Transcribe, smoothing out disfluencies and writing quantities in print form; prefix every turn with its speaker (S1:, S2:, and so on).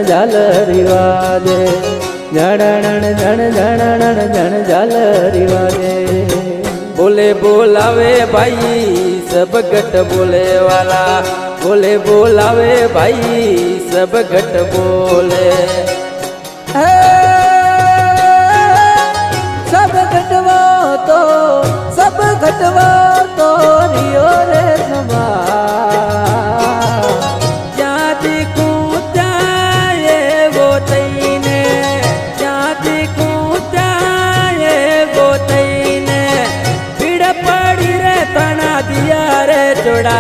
S1: झालरी वाजे झालरी वाजे बोले बोलावे भाई सब घट बोले वाला बोले बोलावे भाई सब घट बोले सब घटवा तो रियो रे समा जाति कूचाए वो तईने जाति कूचाए वो तईने पीड़ पड़ी रे तना दिया रे चोड़ा